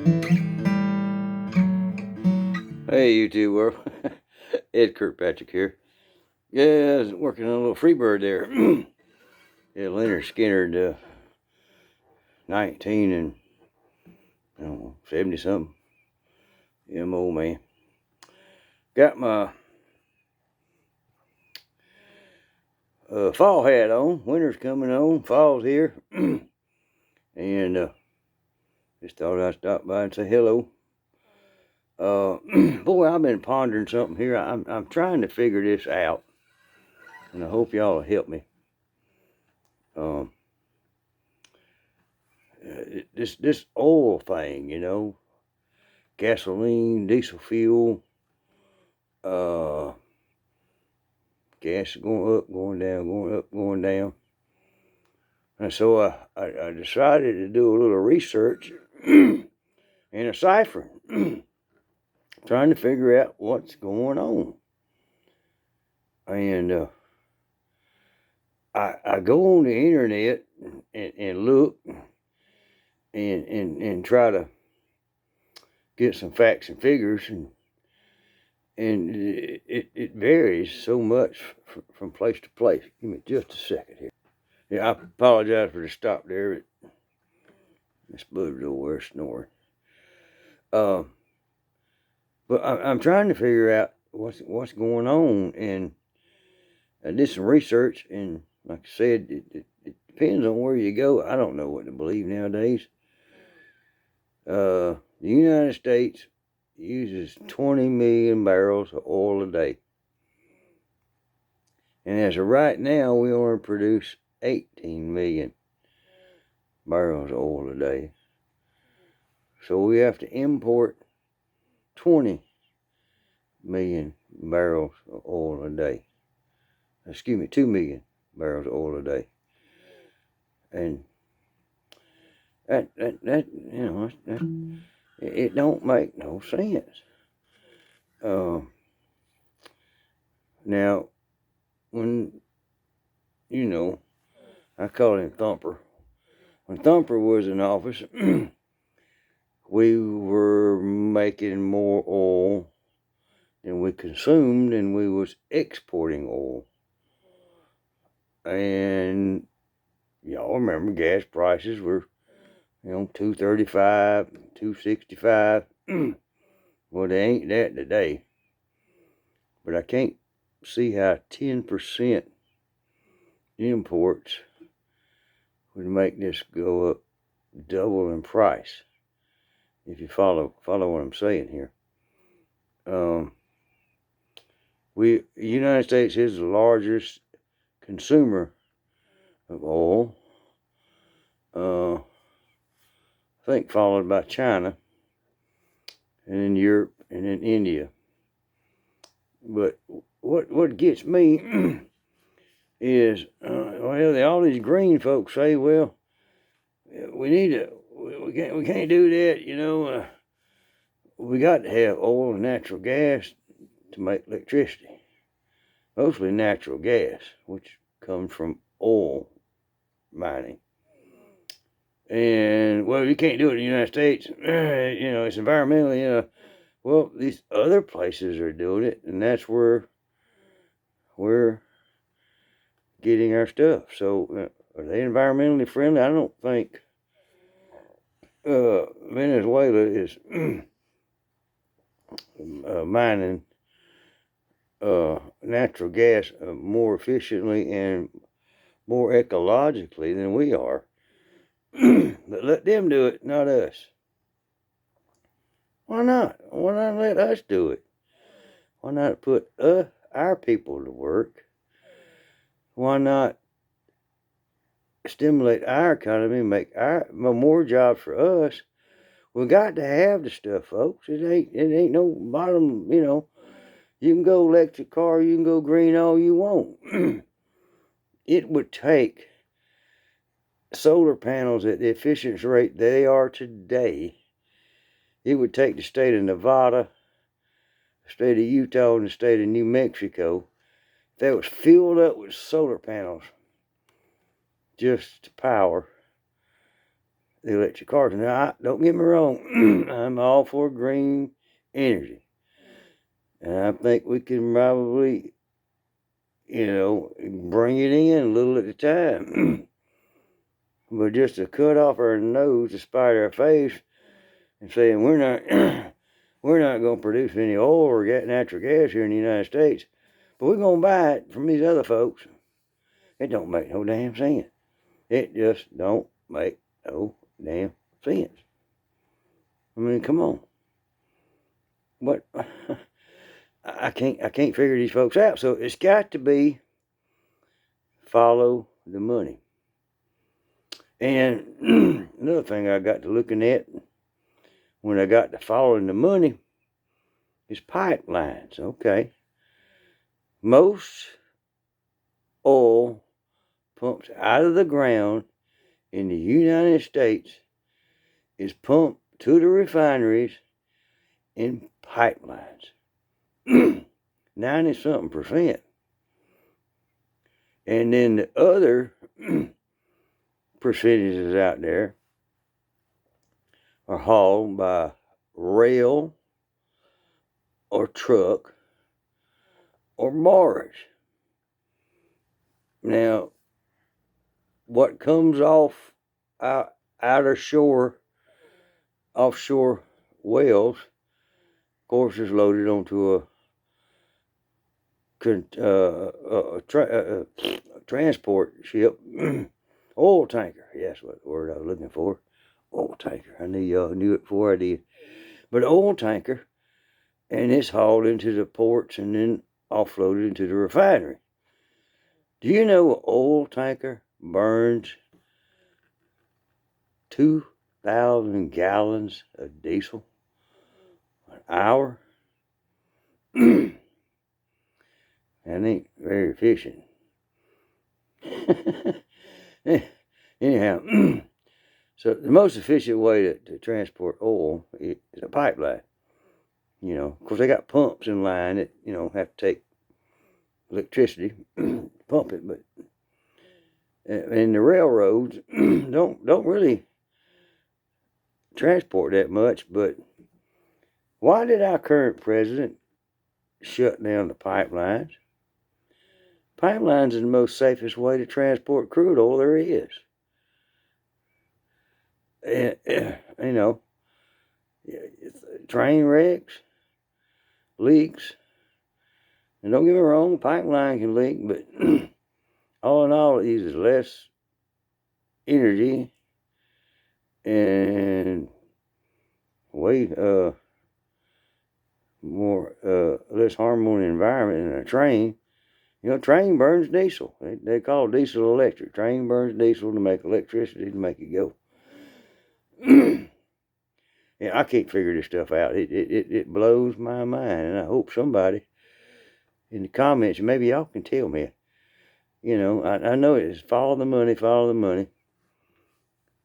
Hey, YouTube world. Ed Kirkpatrick here. Yeah, I was working on a little Freebird there. Yeah, Leonard Skinner, 19 and, I don't know, 70 something. Yeah, I'm old man. Got my fall hat on. Winter's coming on. Fall's here. And just thought I'd stop by and say hello. Boy, I've been pondering something here. I'm trying to figure this out. And I hope y'all will help me. This oil thing, gasoline, diesel fuel, gas is going up, going down, going up, going down. And so I decided to do a little research and a ciphering, trying to figure out what's going on. And I go on the internet and look and try to get some facts and figures, and it varies so much from place to place. Give me just a second here. Yeah, I apologize for the stop there. This bug's over there snoring. But I'm trying to figure out what's going on, and I did some research, and like I said, it depends on where you go. I don't know what to believe nowadays. The United States uses 20 million barrels of oil a day. And as of right now, we only produce 18 million barrels of oil a day. So we have to import 20 million barrels of oil a day. Excuse me, 2 million barrels of oil a day. And that it don't make no sense. Now, when, I call him Thumper. When Thumper was in office, we were making more oil than we consumed, and we was exporting oil. And y'all remember gas prices were, $2.35, $2.65. Well, they ain't that today. But I can't see how 10% imports would make this go up double in price. If you follow what I'm saying here. The United States is the largest consumer of oil. I think followed by China, and then Europe, and then India. But what gets me is, all these green folks say, well, we can't do that, we got to have oil and natural gas to make electricity. Mostly natural gas, which comes from oil mining. And, well, you can't do it in the United States. It's environmentally, well, these other places are doing it, and that's where we're getting our stuff. So, are they environmentally friendly? I don't think Venezuela is mining natural gas more efficiently and more ecologically than we are. But let them do it, not us. Why not? Why not let us do it? Why not put our people to work? Why not stimulate our economy, make more jobs for us? We got to have the stuff, folks. It ain't no bottom, You can go electric car, you can go green all you want. It would take solar panels at the efficiency rate they are today. It would take the state of Nevada, the state of Utah, and the state of New Mexico, if that was filled up with solar panels just to power the electric cars. Now, don't get me wrong, I'm all for green energy. And I think we can probably, bring it in a little at a time. But just to cut off our nose to spite our face and saying we're not we're not going to produce any oil or natural gas here in the United States, but we're going to buy it from these other folks. It don't make no damn sense. It just don't make no damn sense. I mean, come on. What? I can't figure these folks out. So it's got to be follow the money. And another thing I got to looking at when I got to following the money is pipelines. Okay. Most oil pumped out of the ground in the United States is pumped to the refineries in pipelines. 90-something%. And then the other percentages out there are hauled by rail or truck or barge. Now, what comes off offshore wells, of course, is loaded onto a transport ship, oil tanker. Yes, what the word I was looking for. Oil tanker. I knew y'all knew it before I did. But oil tanker, and it's hauled into the ports and then offloaded into the refinery. Do you know an oil tanker burns 2,000 gallons of diesel an hour? That ain't very efficient. Anyhow, so the most efficient way to transport oil is a pipeline. Of course, they got pumps in line that, have to take electricity to pump it, but and the railroads don't really transport that much. But why did our current president shut down the pipelines? Pipelines is the most safest way to transport crude oil there is. Train wrecks, leaks. And don't get me wrong, pipeline can leak, but all in all, it uses less energy and way less harm on the environment than a train. Train burns diesel. They call diesel electric. Train burns diesel to make electricity to make it go. Yeah, I can't figure this stuff out. It blows my mind, and I hope somebody in the comments, maybe y'all can tell me. I know it's follow the money.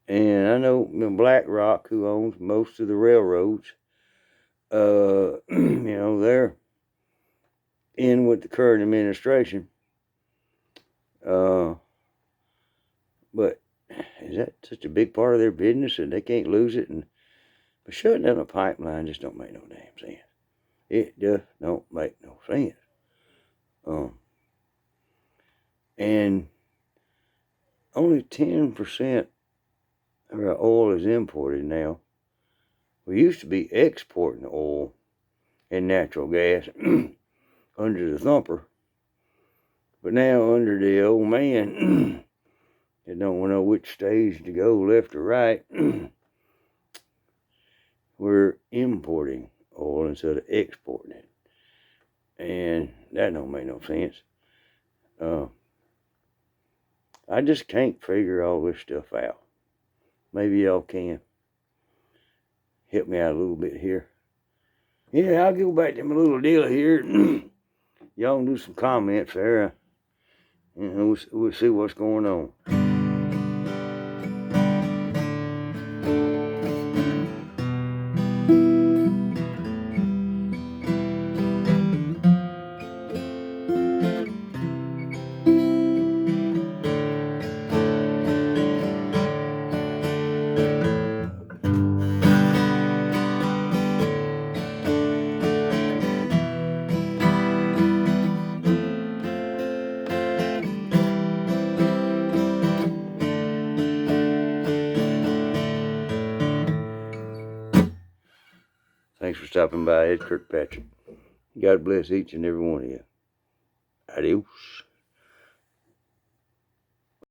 And I know BlackRock, who owns most of the railroads, they're in with the current administration. But is that such a big part of their business that they can't lose it? But shutting down a pipeline just don't make no damn sense. It just don't make no sense. And only 10% of our oil is imported now. We used to be exporting oil and natural gas under the thumper. But now under the old man, they don't know which stage to go, left or right. We're importing oil instead of exporting it. And that don't make no sense. I just can't figure all this stuff out. Maybe y'all can help me out a little bit here. Yeah, I'll go back to my little deal here. Y'all can do some comments there. We'll see what's going on. stopping by. Ed Kirkpatrick. God bless each and every one of you. Adios.